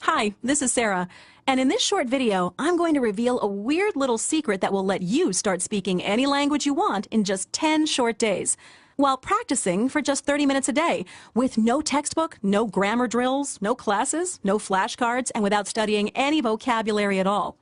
Hi, this is Sarah, and in this short video, I'm going to reveal a weird little secret that will let you start speaking any language you want in just 10 short days, while practicing for just 30 minutes a day, with no textbook, no grammar drills, no classes, no flashcards, and without studying any vocabulary at all.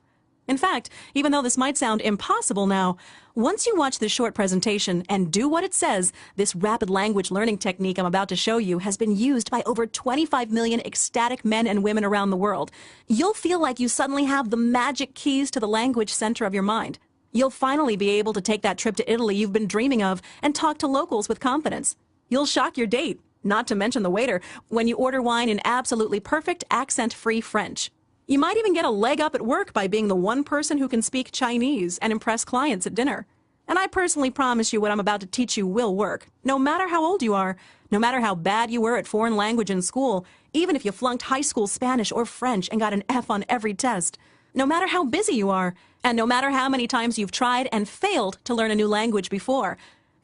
In fact, even though this might sound impossible now, once you watch this short presentation and do what it says, this rapid language learning technique I'm about to show you has been used by over 25 million ecstatic men and women around the world. You'll feel like you suddenly have the magic keys to the language center of your mind. You'll finally be able to take that trip to Italy you've been dreaming of and talk to locals with confidence. You'll shock your date, not to mention the waiter, when you order wine in absolutely perfect accent-free French. You might even get a leg up at work by being the one person who can speak Chinese and impress clients at dinner. And I personally promise you what I'm about to teach you will work, no matter how old you are, no matter how bad you were at foreign language in school, even if you flunked high school Spanish or French and got an F on every test, no matter how busy you are, and no matter how many times you've tried and failed to learn a new language before.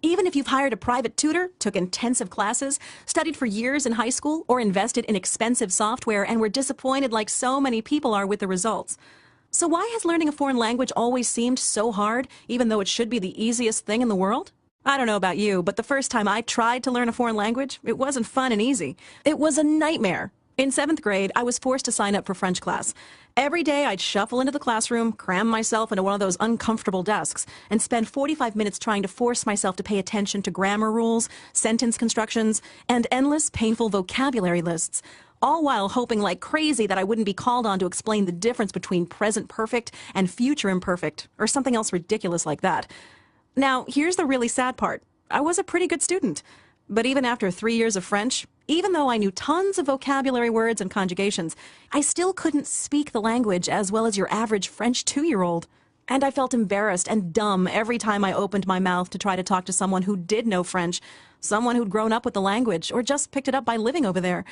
Even if you've hired a private tutor, took intensive classes, studied for years in high school, or invested in expensive software and were disappointed like so many people are with the results. So why has learning a foreign language always seemed so hard, even though it should be the easiest thing in the world? I don't know about you, but the first time I tried to learn a foreign language, it wasn't fun and easy. It was a nightmare. In 7th grade, I was forced to sign up for French class. Every day, I'd shuffle into the classroom, cram myself into one of those uncomfortable desks, and spend 45 minutes trying to force myself to pay attention to grammar rules, sentence constructions, and endless painful vocabulary lists, all while hoping like crazy that I wouldn't be called on to explain the difference between present perfect and future imperfect, or something else ridiculous like that. Now, here's the really sad part. I was a pretty good student. But even after 3 years of French, even though I knew tons of vocabulary words and conjugations, I still couldn't speak the language as well as your average French 2-year-old. And I felt embarrassed and dumb every time I opened my mouth to try to talk to someone who did know French, someone who'd grown up with the language or just picked it up by living over there.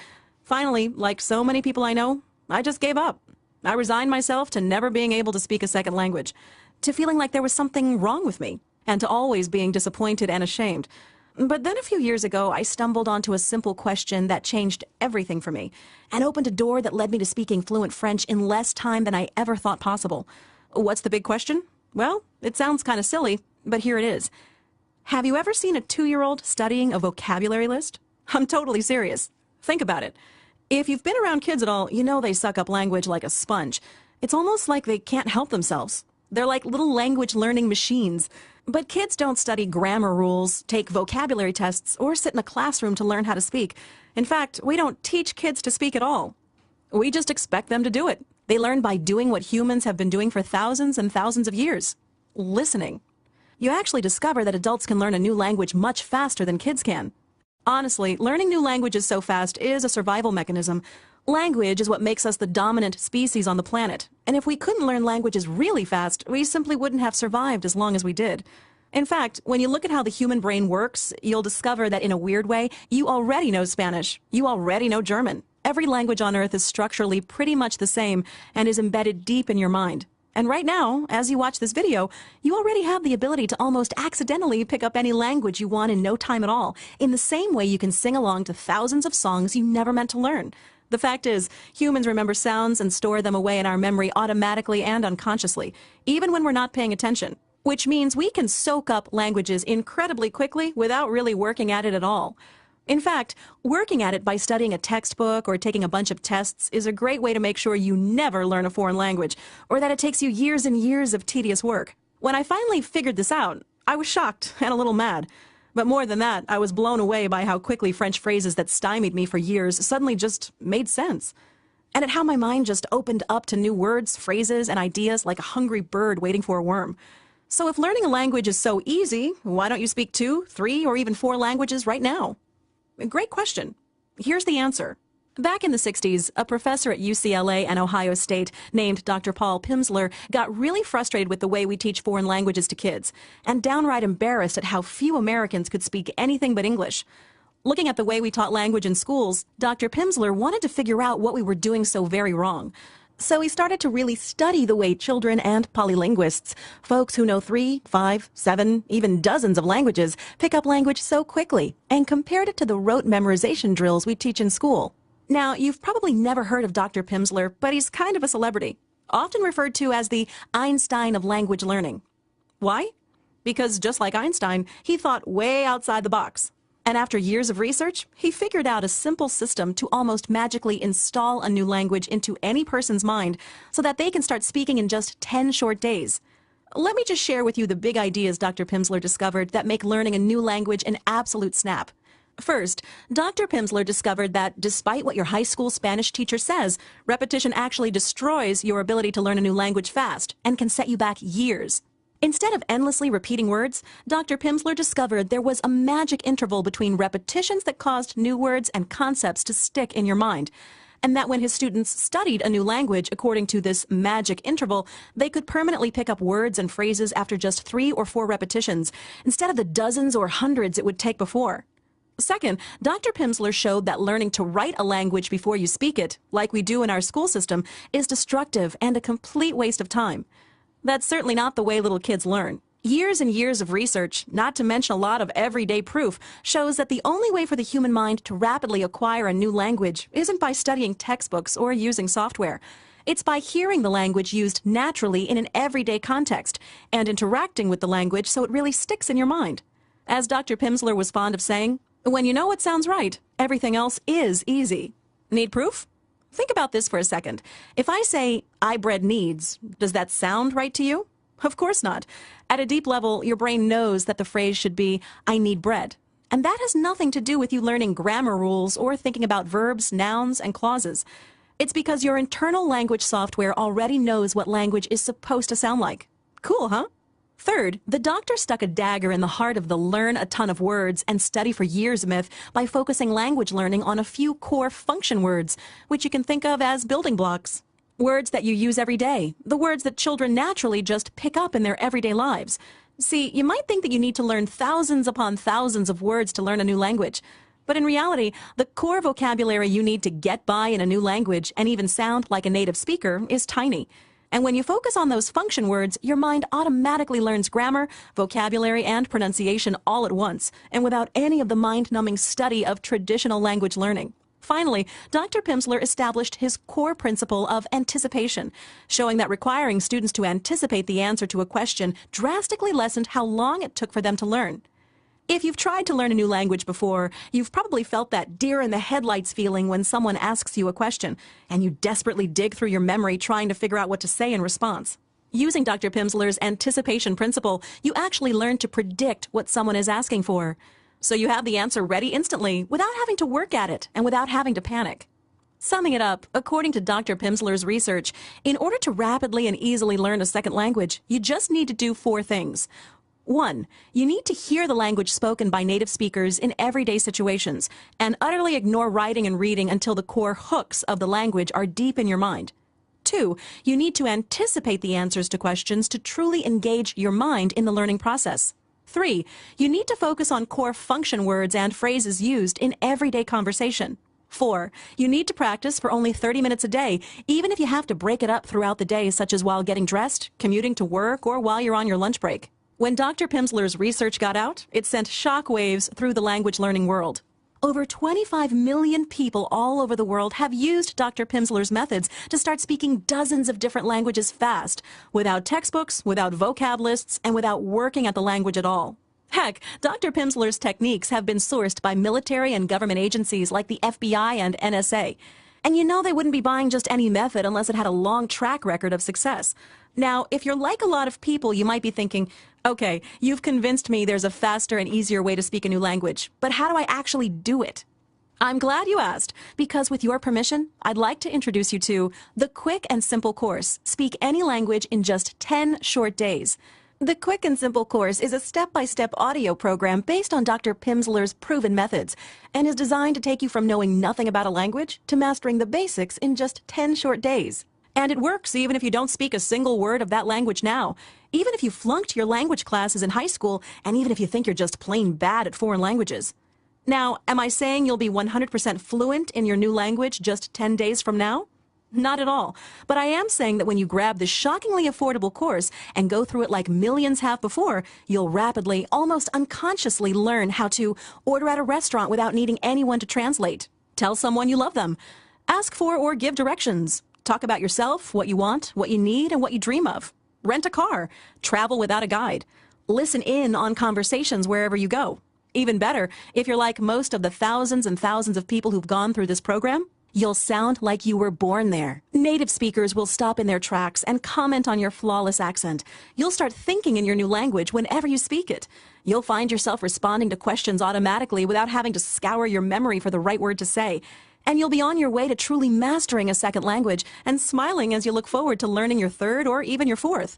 Finally, like so many people I know, I just gave up. I resigned myself to never being able to speak a second language, to feeling like there was something wrong with me, and to always being disappointed and ashamed. But then a few years ago, I stumbled onto a simple question that changed everything for me and opened a door that led me to speaking fluent French in less time than I ever thought possible. What's the big question? Well, it sounds kind of silly, but here it is. Have you ever seen a 2-year-old studying a vocabulary list? I'm totally serious. Think about it. If you've been around kids at all, you know they suck up language like a sponge. It's almost like they can't help themselves. They're like little language learning machines. But kids don't study grammar rules, take vocabulary tests, or sit in a classroom to learn how to speak. In fact, we don't teach kids to speak at all. We just expect them to do it. They learn by doing what humans have been doing for thousands and thousands of years: listening. You actually discover that adults can learn a new language much faster than kids can. Honestly, learning new languages so fast is a survival mechanism. Language is what makes us the dominant species on the planet, and if we couldn't learn languages really fast, we simply wouldn't have survived as long as we did. In fact, when you look at how the human brain works, you'll discover that in a weird way, you already know Spanish, you already know German. Every language on Earth is structurally pretty much the same and is embedded deep in your mind. And right now, as you watch this video, you already have the ability to almost accidentally pick up any language you want in no time at all, in the same way you can sing along to thousands of songs you never meant to learn. The fact is, humans remember sounds and store them away in our memory automatically and unconsciously, even when we're not paying attention, which means we can soak up languages incredibly quickly without really working at it at all. In fact, working at it by studying a textbook or taking a bunch of tests is a great way to make sure you never learn a foreign language, or that it takes you years and years of tedious work. When I finally figured this out, I was shocked and a little mad. But more than that, I was blown away by how quickly French phrases that stymied me for years suddenly just made sense. And at how my mind just opened up to new words, phrases, and ideas like a hungry bird waiting for a worm. So if learning a language is so easy, why don't you speak 2, 3, or even 4 languages right now? Great question. Here's the answer. Back in the 60s, a professor at UCLA and Ohio State named Dr. Paul Pimsleur got really frustrated with the way we teach foreign languages to kids, and downright embarrassed at how few Americans could speak anything but English. Looking at the way we taught language in schools, Dr. Pimsleur wanted to figure out what we were doing so very wrong. So he started to really study the way children and polylinguists, folks who know 3, 5, 7, even dozens of languages, pick up language so quickly, and compared it to the rote memorization drills we teach in school. Now, you've probably never heard of Dr. Pimsleur, but he's kind of a celebrity, often referred to as the Einstein of language learning. Why? Because just like Einstein, he thought way outside the box. And after years of research, he figured out a simple system to almost magically install a new language into any person's mind so that they can start speaking in just 10 short days. Let me just share with you the big ideas Dr. Pimsleur discovered that make learning a new language an absolute snap. First, Dr. Pimsleur discovered that despite what your high school Spanish teacher says, repetition actually destroys your ability to learn a new language fast and can set you back years. Instead of endlessly repeating words, Dr. Pimsleur discovered there was a magic interval between repetitions that caused new words and concepts to stick in your mind, and that when his students studied a new language according to this magic interval, they could permanently pick up words and phrases after just 3 or 4 repetitions, instead of the dozens or hundreds it would take before. Second, Dr. Pimsleur showed that learning to write a language before you speak it, like we do in our school system, is destructive and a complete waste of time. That's certainly not the way little kids learn. Years and years of research, not to mention a lot of everyday proof, shows that the only way for the human mind to rapidly acquire a new language isn't by studying textbooks or using software. It's by hearing the language used naturally in an everyday context and interacting with the language so it really sticks in your mind. As Dr. Pimsleur was fond of saying, when you know what sounds right, everything else is easy. Need proof? Think about this for a second. If I say, I bread needs, does that sound right to you? Of course not. At a deep level, your brain knows that the phrase should be, I need bread. And that has nothing to do with you learning grammar rules or thinking about verbs, nouns, and clauses. It's because your internal language software already knows what language is supposed to sound like. Cool, huh? Third, the doctor stuck a dagger in the heart of the learn a ton of words and study for years myth by focusing language learning on a few core function words, which you can think of as building blocks. Words that you use every day, the words that children naturally just pick up in their everyday lives. See, you might think that you need to learn thousands upon thousands of words to learn a new language. But in reality, the core vocabulary you need to get by in a new language and even sound like a native speaker is tiny. And when you focus on those function words, your mind automatically learns grammar, vocabulary, and pronunciation all at once, and without any of the mind-numbing study of traditional language learning. Finally, Dr. Pimsleur established his core principle of anticipation, showing that requiring students to anticipate the answer to a question drastically lessened how long it took for them to learn. If you've tried to learn a new language before, you've probably felt that deer-in-the-headlights feeling when someone asks you a question, and you desperately dig through your memory trying to figure out what to say in response. Using Dr. Pimsleur's anticipation principle, you actually learn to predict what someone is asking for. So you have the answer ready instantly, without having to work at it, and without having to panic. Summing it up, according to Dr. Pimsleur's research, in order to rapidly and easily learn a second language, you just need to do 4 things. 1. You need to hear the language spoken by native speakers in everyday situations and utterly ignore writing and reading until the core hooks of the language are deep in your mind. 2. You need to anticipate the answers to questions to truly engage your mind in the learning process. 3. You need to focus on core function words and phrases used in everyday conversation. 4. You need to practice for only 30 minutes a day, even if you have to break it up throughout the day, such as while getting dressed, commuting to work, or while you're on your lunch break. When Dr. Pimsleur's research got out, it sent shockwaves through the language learning world. Over 25 million people all over the world have used Dr. Pimsleur's methods to start speaking dozens of different languages fast, without textbooks, without vocab lists, and without working at the language at all. Heck, Dr. Pimsleur's techniques have been sourced by military and government agencies like the FBI and NSA. And you know they wouldn't be buying just any method unless it had a long track record of success. Now, if you're like a lot of people, you might be thinking, okay, you've convinced me there's a faster and easier way to speak a new language, but how do I actually do it? I'm glad you asked, because with your permission, I'd like to introduce you to the quick and simple course, Speak Any Language in Just 10 Short Days. The Quick and Simple course is a step-by-step audio program based on Dr. Pimsleur's proven methods and is designed to take you from knowing nothing about a language to mastering the basics in just 10 short days. And it works even if you don't speak a single word of that language now, even if you flunked your language classes in high school, and even if you think you're just plain bad at foreign languages. Now, am I saying you'll be 100% fluent in your new language just 10 days from now? Not at all. But I am saying that when you grab this shockingly affordable course and go through it like millions have before, you'll rapidly, almost unconsciously learn how to order at a restaurant without needing anyone to translate. Tell someone you love them. Ask for or give directions. Talk about yourself, what you want, what you need, and what you dream of. Rent a car. Travel without a guide. Listen in on conversations wherever you go. Even better, if you're like most of the thousands and thousands of people who've gone through this program, you'll sound like you were born there. Native speakers will stop in their tracks and comment on your flawless accent. You'll start thinking in your new language whenever you speak it. You'll find yourself responding to questions automatically without having to scour your memory for the right word to say. And you'll be on your way to truly mastering a second language and smiling as you look forward to learning your third or even your fourth.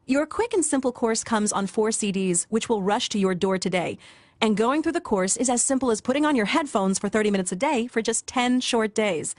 Your quick and simple course comes on 4 CDs, which will rush to your door today. And going through the course is as simple as putting on your headphones for 30 minutes a day for just 10 short days.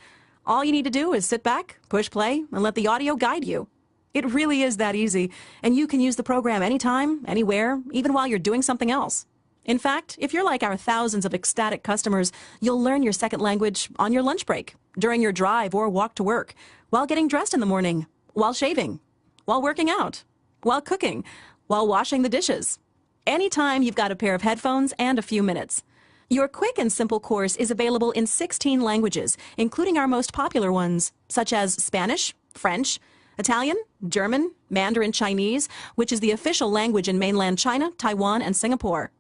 All you need to do is sit back, push play, and let the audio guide you. It really is that easy, and you can use the program anytime, anywhere, even while you're doing something else. In fact, if you're like our thousands of ecstatic customers, you'll learn your second language on your lunch break, during your drive or walk to work, while getting dressed in the morning, while shaving, while working out, while cooking, while washing the dishes. Anytime you've got a pair of headphones and a few minutes. Your quick and simple course is available in 16 languages, including our most popular ones, such as Spanish, French, Italian, German, Mandarin Chinese, which is the official language in mainland China, Taiwan, and Singapore,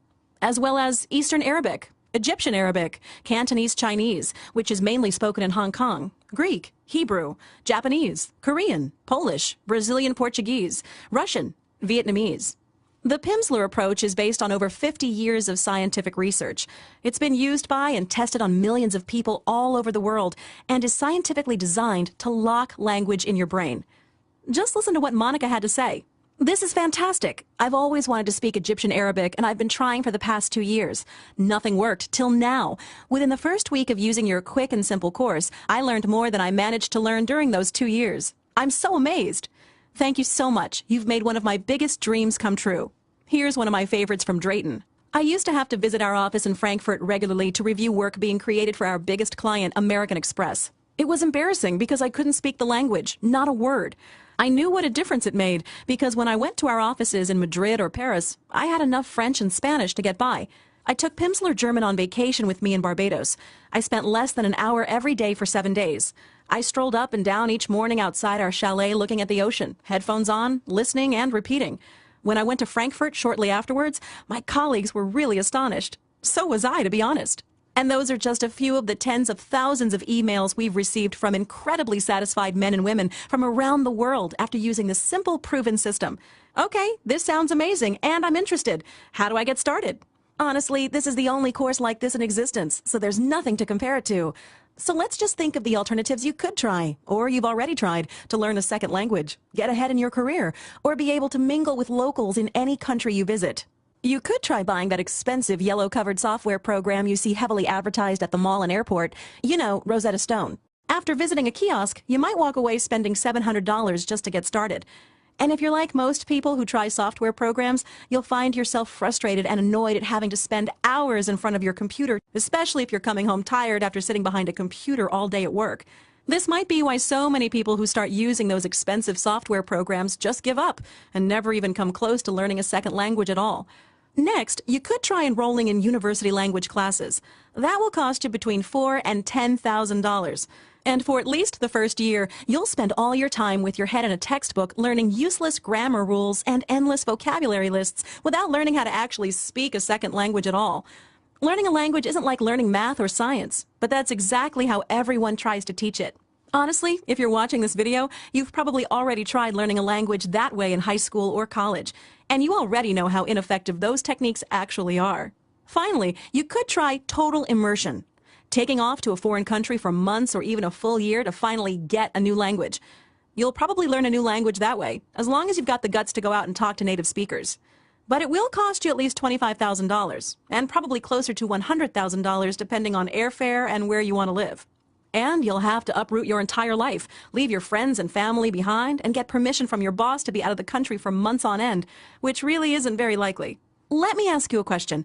as well as Eastern Arabic, Egyptian Arabic, Cantonese Chinese, which is mainly spoken in Hong Kong, Greek, Hebrew, Japanese, Korean, Polish, Brazilian Portuguese, Russian, Vietnamese. The Pimsleur approach is based on over 50 years of scientific research. It's been used by and tested on millions of people all over the world and is scientifically designed to lock language in your brain. Just listen to what Monica had to say. This is fantastic. I've always wanted to speak Egyptian Arabic, and I've been trying for the past 2 years. Nothing worked till now. Within the first week of using your quick and simple course, I learned more than I managed to learn during those 2 years. I'm so amazed. Thank you so much. You've made one of my biggest dreams come true. Here's one of my favorites from Drayton. I used to have to visit our office in Frankfurt regularly to review work being created for our biggest client, American Express. It was embarrassing because I couldn't speak the language, not a word. I knew what a difference it made because when I went to our offices in Madrid or Paris, I had enough French and Spanish to get by. I took Pimsleur German on vacation with me in Barbados. I spent less than an hour every day for 7 days. I strolled up and down each morning outside our chalet looking at the ocean, headphones on, listening and repeating. When I went to Frankfurt shortly afterwards, my colleagues were really astonished. So was I, to be honest. And those are just a few of the tens of thousands of emails we've received from incredibly satisfied men and women from around the world after using this simple, proven system. Okay, this sounds amazing, and I'm interested. How do I get started? Honestly, this is the only course like this in existence, so there's nothing to compare it to. So let's just think of the alternatives you could try, or you've already tried, to learn a second language, get ahead in your career, or be able to mingle with locals in any country you visit. You could try buying that expensive yellow-covered software program you see heavily advertised at the mall and airport, you know, Rosetta Stone. After visiting a kiosk, you might walk away spending $700 just to get started. And if you're like most people who try software programs, you'll find yourself frustrated and annoyed at having to spend hours in front of your computer, especially if you're coming home tired after sitting behind a computer all day at work. This might be why so many people who start using those expensive software programs just give up and never even come close to learning a second language at all. Next, you could try enrolling in university language classes. That will cost you between $4,000 and $10,000. And for at least the first year, you'll spend all your time with your head in a textbook learning useless grammar rules and endless vocabulary lists without learning how to actually speak a second language at all. Learning a language isn't like learning math or science, but that's exactly how everyone tries to teach it. Honestly, if you're watching this video, you've probably already tried learning a language that way in high school or college, and you already know how ineffective those techniques actually are. Finally, you could try total immersion. Taking off to a foreign country for months or even a full year to finally get a new language. You'll probably learn a new language that way, as long as you've got the guts to go out and talk to native speakers. But it will cost you at least $25,000, and probably closer to $100,000 depending on airfare and where you want to live. And you'll have to uproot your entire life, leave your friends and family behind, and get permission from your boss to be out of the country for months on end, which really isn't very likely. Let me ask you a question.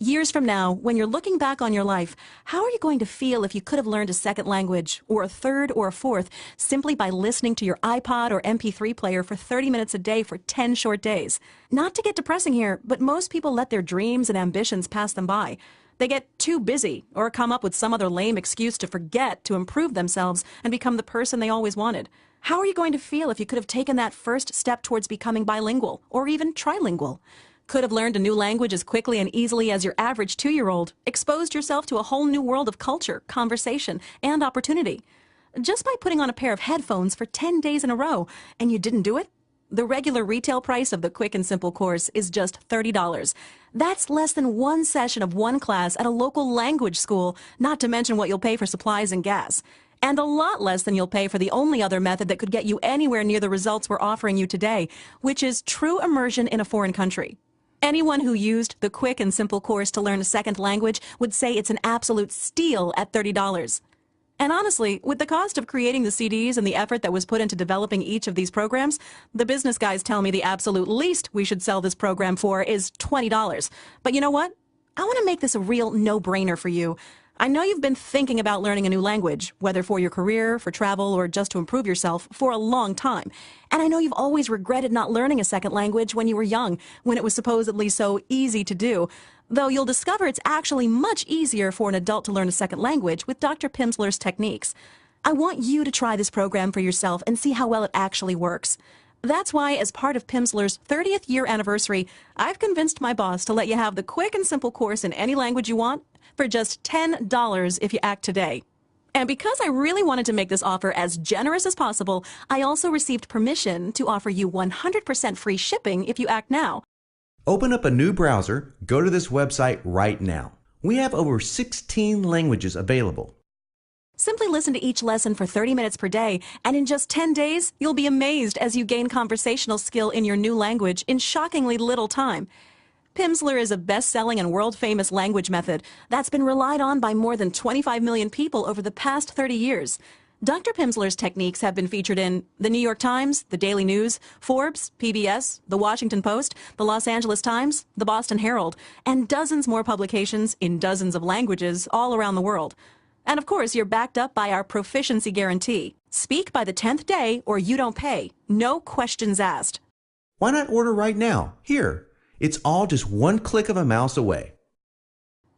Years from now, when you're looking back on your life, how are you going to feel if you could have learned a second language, or a third or a fourth, simply by listening to your iPod or MP3 player for 30 minutes a day for 10 short days? Not to get depressing here, but most people let their dreams and ambitions pass them by. They get too busy or come up with some other lame excuse to forget to improve themselves and become the person they always wanted. How are you going to feel if you could have taken that first step towards becoming bilingual or even trilingual? Could have learned a new language as quickly and easily as your average 2-year-old, exposed yourself to a whole new world of culture, conversation, and opportunity. Just by putting on a pair of headphones for 10 days in a row, and you didn't do it? The regular retail price of the Quick and Simple course is just $30. That's less than one session of one class at a local language school, not to mention what you'll pay for supplies and gas. And a lot less than you'll pay for the only other method that could get you anywhere near the results we're offering you today, which is true immersion in a foreign country. Anyone who used the Quick and Simple course to learn a second language would say it's an absolute steal at $30. And honestly, with the cost of creating the CDs and the effort that was put into developing each of these programs, the business guys tell me the absolute least we should sell this program for is $20. But you know what? I want to make this a real no-brainer for you. I know you've been thinking about learning a new language, whether for your career, for travel, or just to improve yourself, for a long time. And I know you've always regretted not learning a second language when you were young, when it was supposedly so easy to do. Though you'll discover it's actually much easier for an adult to learn a second language with Dr. Pimsler's techniques. I want you to try this program for yourself and see how well it actually works. That's why, as part of Pimsler's 30th year anniversary, I've convinced my boss to let you have the Quick and Simple course in any language you want for just $10 if you act today. And because I really wanted to make this offer as generous as possible, I also received permission to offer you 100% free shipping if you act now. Open up a new browser, go to this website right now. We have over 16 languages available. Simply listen to each lesson for 30 minutes per day, and in just 10 days, you'll be amazed as you gain conversational skill in your new language in shockingly little time. Pimsler is a best-selling and world-famous language method that's been relied on by more than 25 million people over the past 30 years. Dr. Pimsler's techniques have been featured in the New York Times, the Daily News, Forbes, PBS, the Washington Post, the Los Angeles Times, the Boston Herald, and dozens more publications in dozens of languages all around the world. And of course, you're backed up by our proficiency guarantee. Speak by the 10th day or you don't pay. No questions asked. Why not order right now? Here. It's all just one click of a mouse away.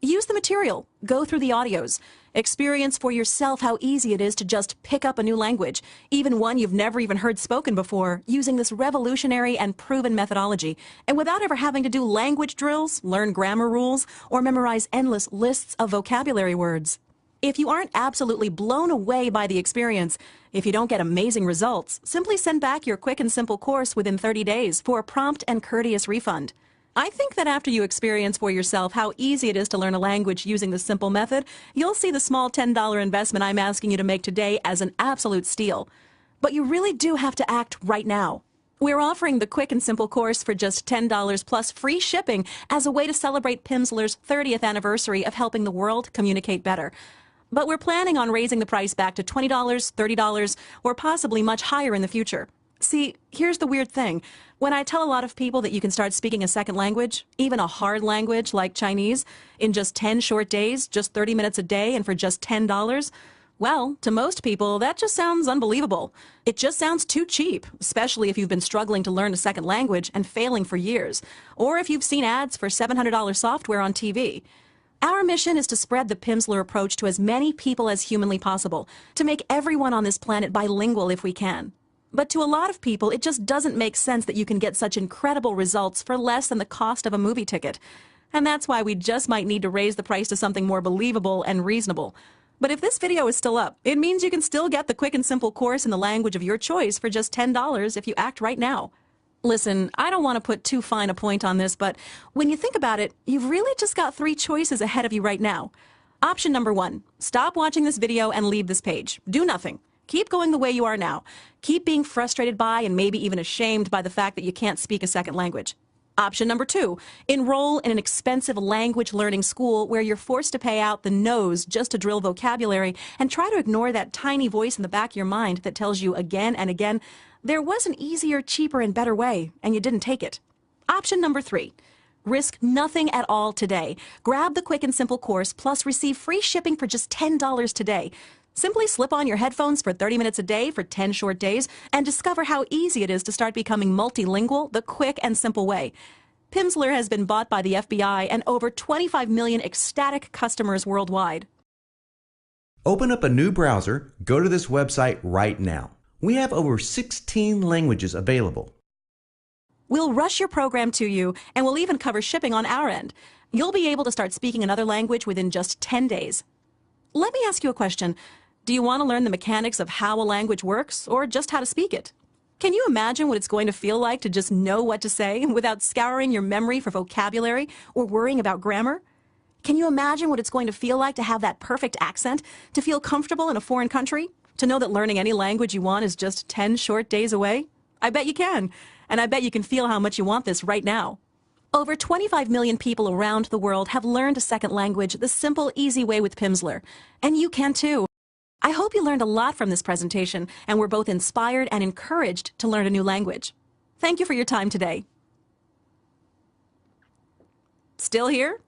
Use the material. Go through the audios. Experience for yourself how easy it is to just pick up a new language, even one you've never even heard spoken before, using this revolutionary and proven methodology, and without ever having to do language drills, learn grammar rules, or memorize endless lists of vocabulary words. If you aren't absolutely blown away by the experience, if you don't get amazing results, simply send back your Quick and Simple course within 30 days for a prompt and courteous refund. I think that after you experience for yourself how easy it is to learn a language using the simple method, you'll see the small $10 investment I'm asking you to make today as an absolute steal. But you really do have to act right now. We're offering the Quick and Simple course for just $10 plus free shipping as a way to celebrate Pimsler's 30th anniversary of helping the world communicate better. But we're planning on raising the price back to $20, $30, or possibly much higher in the future. See, here's the weird thing. When I tell a lot of people that you can start speaking a second language, even a hard language like Chinese, in just 10 short days, just 30 minutes a day, and for just $10, well, to most people, that just sounds unbelievable. It just sounds too cheap, especially if you've been struggling to learn a second language and failing for years, or if you've seen ads for $700 software on TV. Our mission is to spread the Pimsler approach to as many people as humanly possible, to make everyone on this planet bilingual if we can. But to a lot of people, it just doesn't make sense that you can get such incredible results for less than the cost of a movie ticket. And that's why we just might need to raise the price to something more believable and reasonable. But if this video is still up, it means you can still get the Quick and Simple course in the language of your choice for just $10 if you act right now. Listen, I don't want to put too fine a point on this, but when you think about it, you've really just got 3 choices ahead of you right now. Option number 1, stop watching this video and leave this page. Do nothing. Keep going the way you are now. Keep being frustrated by and maybe even ashamed by the fact that you can't speak a second language. Option number 2, enroll in an expensive language learning school where you're forced to pay out the nose just to drill vocabulary and try to ignore that tiny voice in the back of your mind that tells you again and again, there was an easier, cheaper, and better way, and you didn't take it. Option number 3, risk nothing at all today. Grab the Quick and Simple course plus receive free shipping for just $10 today. Simply slip on your headphones for 30 minutes a day for 10 short days and discover how easy it is to start becoming multilingual the quick and simple way. Pimsleur has been bought by the FBI and over 25 million ecstatic customers worldwide. Open up a new browser, go to this website right now. We have over 16 languages available. We'll rush your program to you, and we'll even cover shipping on our end. You'll be able to start speaking another language within just 10 days. Let me ask you a question. Do you want to learn the mechanics of how a language works, or just how to speak it? Can you imagine what it's going to feel like to just know what to say without scouring your memory for vocabulary or worrying about grammar? Can you imagine what it's going to feel like to have that perfect accent, to feel comfortable in a foreign country, to know that learning any language you want is just 10 short days away? I bet you can, and I bet you can feel how much you want this right now. Over 25 million people around the world have learned a second language the simple, easy way with Pimsleur, and you can too. I hope you learned a lot from this presentation and were both inspired and encouraged to learn a new language. Thank you for your time today. Still here?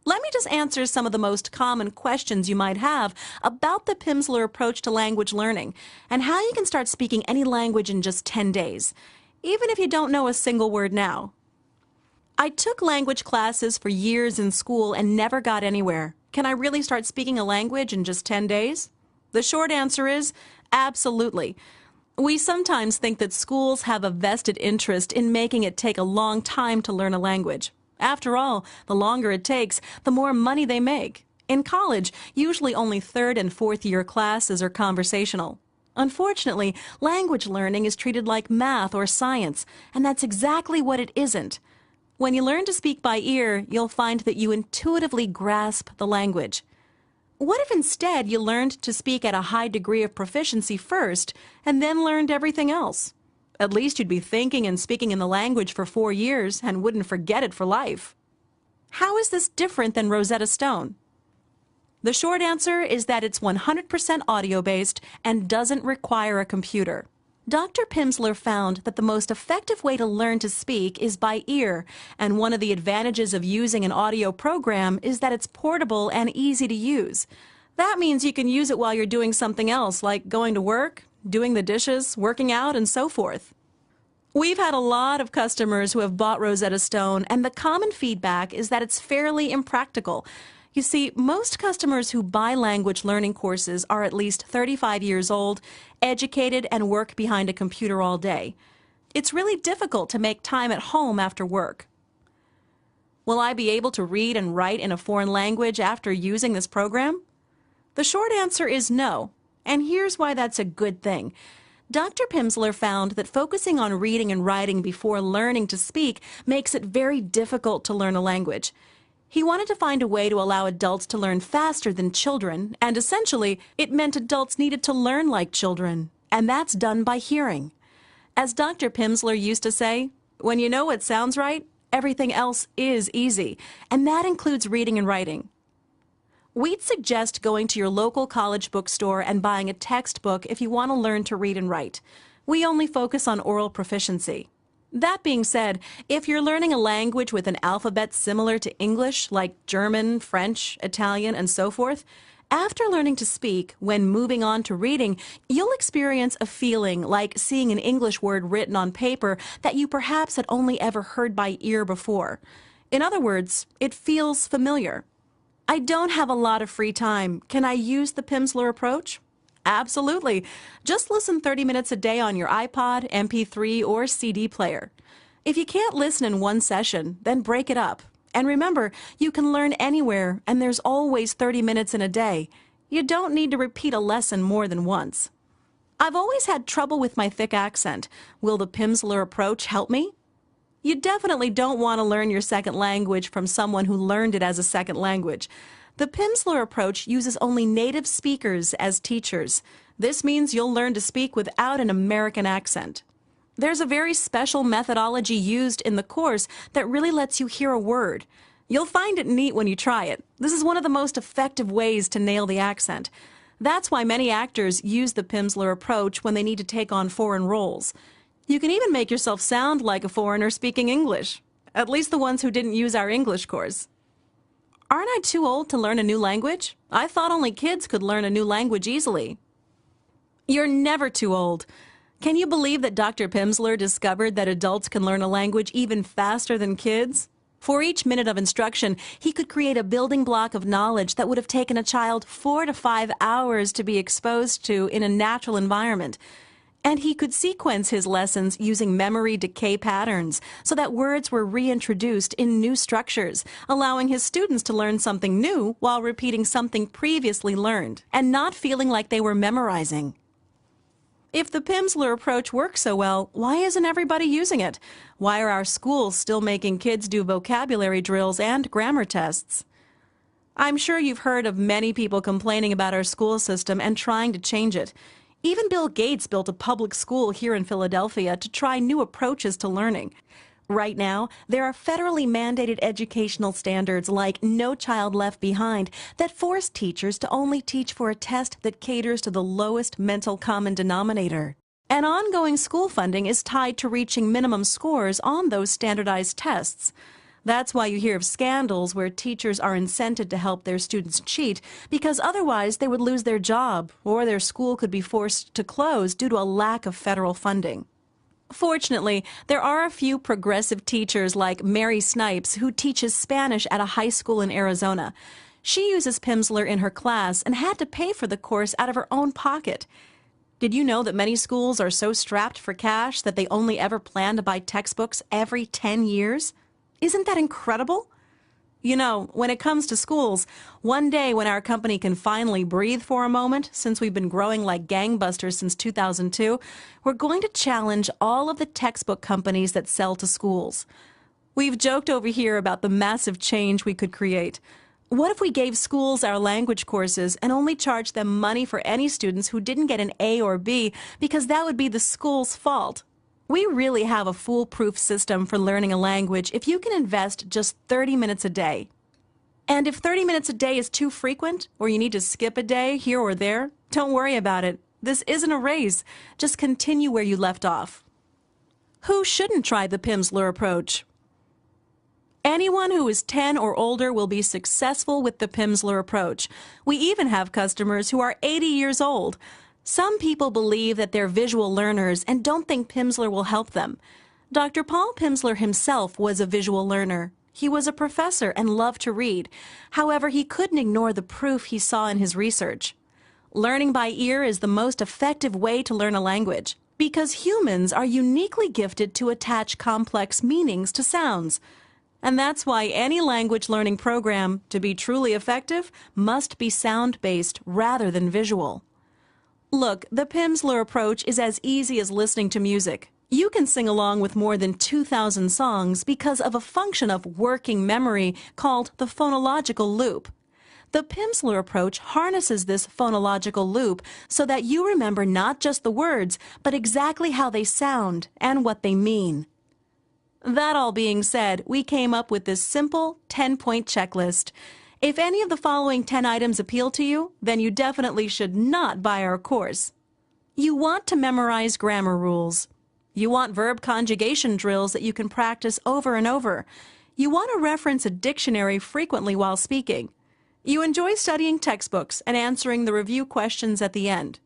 Let me just answer some of the most common questions you might have about the Pimsleur approach to language learning and how you can start speaking any language in just 10 days, even if you don't know a single word now. I took language classes for years in school and never got anywhere. Can I really start speaking a language in just 10 days? The short answer is absolutely. We sometimes think that schools have a vested interest in making it take a long time to learn a language. After all, the longer it takes, the more money they make. In college, usually only third and fourth year classes are conversational. Unfortunately, language learning is treated like math or science, and that's exactly what it isn't. When you learn to speak by ear, you'll find that you intuitively grasp the language. What if instead you learned to speak at a high degree of proficiency first and then learned everything else? At least you'd be thinking and speaking in the language for 4 years and wouldn't forget it for life. How is this different than Rosetta Stone? The short answer is that it's 100% audio-based and doesn't require a computer. Dr. Pimsleur found that the most effective way to learn to speak is by ear, and one of the advantages of using an audio program is that it's portable and easy to use. That means you can use it while you're doing something else, like going to work, doing the dishes, working out, and so forth. We've had a lot of customers who have bought Rosetta Stone, and the common feedback is that it's fairly impractical. You see, most customers who buy language learning courses are at least 35 years old, educated, and work behind a computer all day. It's really difficult to make time at home after work. Will I be able to read and write in a foreign language after using this program? The short answer is no, and here's why that's a good thing. Dr. Pimsleur found that focusing on reading and writing before learning to speak makes it very difficult to learn a language. He wanted to find a way to allow adults to learn faster than children, and essentially, it meant adults needed to learn like children, and that's done by hearing. As Dr. Pimsleur used to say, when you know what sounds right, everything else is easy, and that includes reading and writing. We'd suggest going to your local college bookstore and buying a textbook if you want to learn to read and write. We only focus on oral proficiency. That being said, if you're learning a language with an alphabet similar to English, like German, French, Italian, and so forth, after learning to speak, when moving on to reading, you'll experience a feeling like seeing an English word written on paper that you perhaps had only ever heard by ear before. In other words, it feels familiar. I don't have a lot of free time. Can I use the Pimsleur approach? Absolutely. Just listen 30 minutes a day on your iPod, MP3, or CD player. If you can't listen in one session, then break it up. And remember, you can learn anywhere, and there's always 30 minutes in a day. You don't need to repeat a lesson more than once. I've always had trouble with my thick accent. Will the Pimsleur approach help me? You definitely don't want to learn your second language from someone who learned it as a second language. The Pimsleur approach uses only native speakers as teachers. This means you'll learn to speak without an American accent. There's a very special methodology used in the course that really lets you hear a word. You'll find it neat when you try it. This is one of the most effective ways to nail the accent. That's why many actors use the Pimsleur approach when they need to take on foreign roles. You can even make yourself sound like a foreigner speaking English, at least the ones who didn't use our English course. Aren't I too old to learn a new language? I thought only kids could learn a new language easily. You're never too old. Can you believe that Dr. Pimsleur discovered that adults can learn a language even faster than kids? For each minute of instruction, he could create a building block of knowledge that would have taken a child 4 to 5 hours to be exposed to in a natural environment. And he could sequence his lessons using memory decay patterns so that words were reintroduced in new structures, allowing his students to learn something new while repeating something previously learned and not feeling like they were memorizing. If the Pimsleur approach works so well, why isn't everybody using it? Why are our schools still making kids do vocabulary drills and grammar tests? I'm sure you've heard of many people complaining about our school system and trying to change it. Even Bill Gates built a public school here in Philadelphia to try new approaches to learning. Right now, there are federally mandated educational standards like No Child Left Behind that force teachers to only teach for a test that caters to the lowest mental common denominator. And ongoing school funding is tied to reaching minimum scores on those standardized tests. That's why you hear of scandals where teachers are incented to help their students cheat, because otherwise they would lose their job or their school could be forced to close due to a lack of federal funding. Fortunately, there are a few progressive teachers like Mary Snipes who teaches Spanish at a high school in Arizona. She uses Pimsleur in her class and had to pay for the course out of her own pocket. Did you know that many schools are so strapped for cash that they only ever plan to buy textbooks every 10 years? Isn't that incredible? You know, when it comes to schools, one day when our company can finally breathe for a moment, since we've been growing like gangbusters since 2002, we're going to challenge all of the textbook companies that sell to schools. We've joked over here about the massive change we could create. What if we gave schools our language courses and only charged them money for any students who didn't get an A or B because that would be the school's fault? We really have a foolproof system for learning a language if you can invest just 30 minutes a day. And if 30 minutes a day is too frequent, or you need to skip a day here or there, don't worry about it. This isn't a race. Just continue where you left off. Who shouldn't try the Pimsleur approach? Anyone who is 10 or older will be successful with the Pimsleur approach. We even have customers who are 80 years old. Some people believe that they're visual learners and don't think Pimsleur will help them. Dr. Paul Pimsleur himself was a visual learner. He was a professor and loved to read. However, he couldn't ignore the proof he saw in his research. Learning by ear is the most effective way to learn a language because humans are uniquely gifted to attach complex meanings to sounds. And that's why any language learning program, to be truly effective, must be sound-based rather than visual. Look, the Pimsleur approach is as easy as listening to music. You can sing along with more than 2,000 songs because of a function of working memory called the phonological loop. The Pimsleur approach harnesses this phonological loop so that you remember not just the words, but exactly how they sound and what they mean. That all being said, we came up with this simple 10-point checklist. If any of the following 10 items appeal to you, then you definitely should not buy our course. You want to memorize grammar rules. You want verb conjugation drills that you can practice over and over. You want to reference a dictionary frequently while speaking. You enjoy studying textbooks and answering the review questions at the end.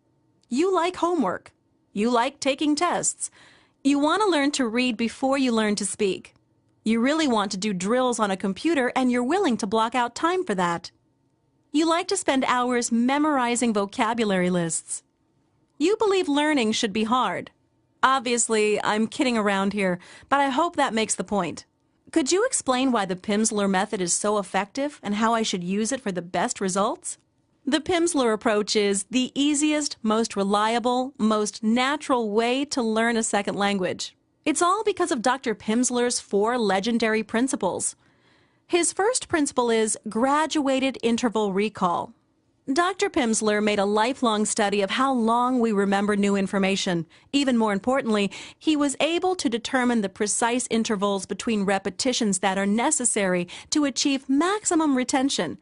You like homework. You like taking tests. You want to learn to read before you learn to speak. You really want to do drills on a computer and you're willing to block out time for that. You like to spend hours memorizing vocabulary lists. You believe learning should be hard. Obviously, I'm kidding around here, but I hope that makes the point. Could you explain why the Pimsleur method is so effective and how I should use it for the best results? The Pimsleur approach is the easiest, most reliable, most natural way to learn a second language. It's all because of Dr. Pimsleur's 4 legendary principles. His first principle is graduated interval recall. Dr. Pimsleur made a lifelong study of how long we remember new information. Even more importantly, he was able to determine the precise intervals between repetitions that are necessary to achieve maximum retention.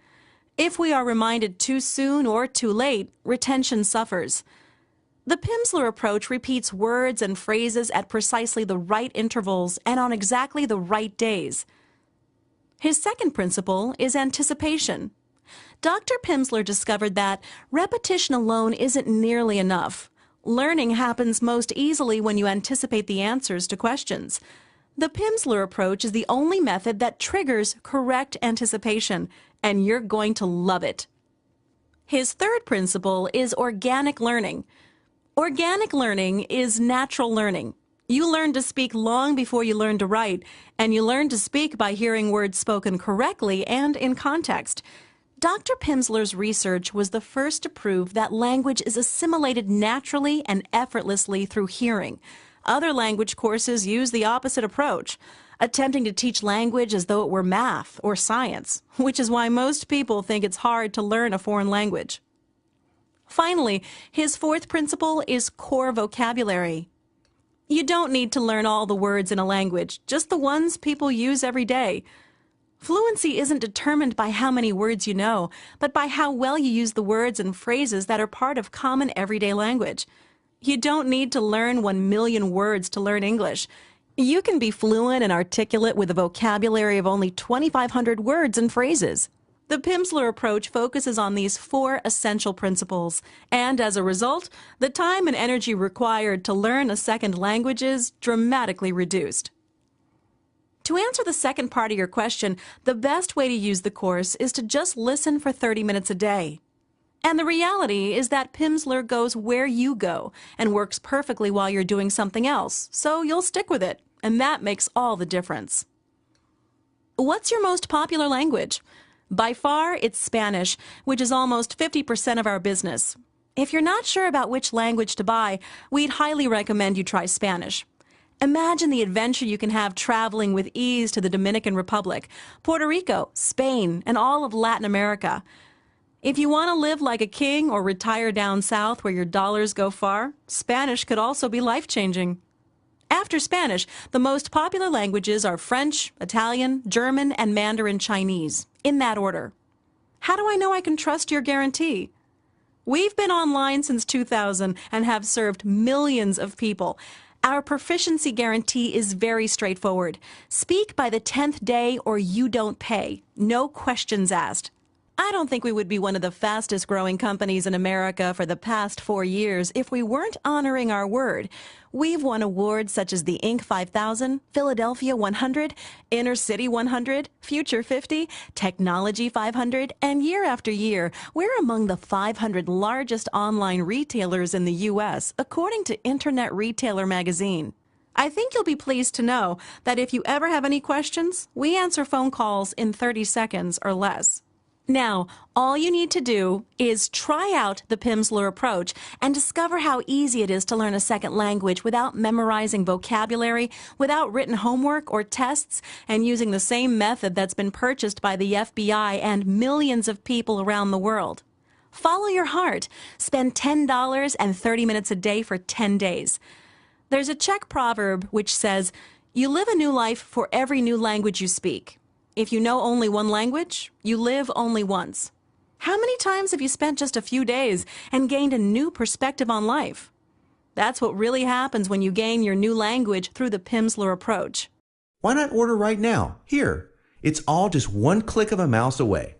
If we are reminded too soon or too late, retention suffers. The Pimsleur approach repeats words and phrases at precisely the right intervals and on exactly the right days. His second principle is anticipation. Dr. Pimsleur discovered that repetition alone isn't nearly enough. Learning happens most easily when you anticipate the answers to questions. The Pimsleur approach is the only method that triggers correct anticipation, and you're going to love it. His third principle is organic learning. Organic learning is natural learning. You learn to speak long before you learn to write, and you learn to speak by hearing words spoken correctly and in context. Dr. Pimsleur's research was the first to prove that language is assimilated naturally and effortlessly through hearing. Other language courses use the opposite approach, attempting to teach language as though it were math or science, which is why most people think it's hard to learn a foreign language. Finally, his fourth principle is core vocabulary. You don't need to learn all the words in a language, just the ones people use every day. Fluency isn't determined by how many words you know, but by how well you use the words and phrases that are part of common everyday language. You don't need to learn 1 million words to learn English. You can be fluent and articulate with a vocabulary of only 2,500 words and phrases. The Pimsleur approach focuses on these 4 essential principles, and as a result, the time and energy required to learn a second language is dramatically reduced. To answer the second part of your question, the best way to use the course is to just listen for 30 minutes a day. And the reality is that Pimsleur goes where you go and works perfectly while you're doing something else, so you'll stick with it, and that makes all the difference. What's your most popular language? By far, it's Spanish, which is almost 50% of our business. If you're not sure about which language to buy, we'd highly recommend you try Spanish. Imagine the adventure you can have traveling with ease to the Dominican Republic, Puerto Rico, Spain, and all of Latin America. If you want to live like a king or retire down south where your dollars go far, Spanish could also be life-changing. After Spanish, the most popular languages are French, Italian, German, and Mandarin Chinese, in that order. How do I know I can trust your guarantee? We've been online since 2000 and have served millions of people. Our proficiency guarantee is very straightforward. Speak by the 10th day or you don't pay. No questions asked. I don't think we would be one of the fastest growing companies in America for the past 4 years if we weren't honoring our word. We've won awards such as the Inc. 5000, Philadelphia 100, Inner City 100, Future 50, Technology 500, and year after year, we're among the 500 largest online retailers in the U.S., according to Internet Retailer magazine. I think you'll be pleased to know that if you ever have any questions, we answer phone calls in 30 seconds or less. Now, all you need to do is try out the Pimsleur approach and discover how easy it is to learn a second language without memorizing vocabulary, without written homework or tests, and using the same method that's been purchased by the FBI and millions of people around the world. Follow your heart. Spend $10 and 30 minutes a day for 10 days. There's a Czech proverb which says, "You live a new life for every new language you speak." If you know only one language, you live only once. How many times have you spent just a few days and gained a new perspective on life? That's what really happens when you gain your new language through the Pimsleur approach. Why not order right now? Here, it's all just one click of a mouse away.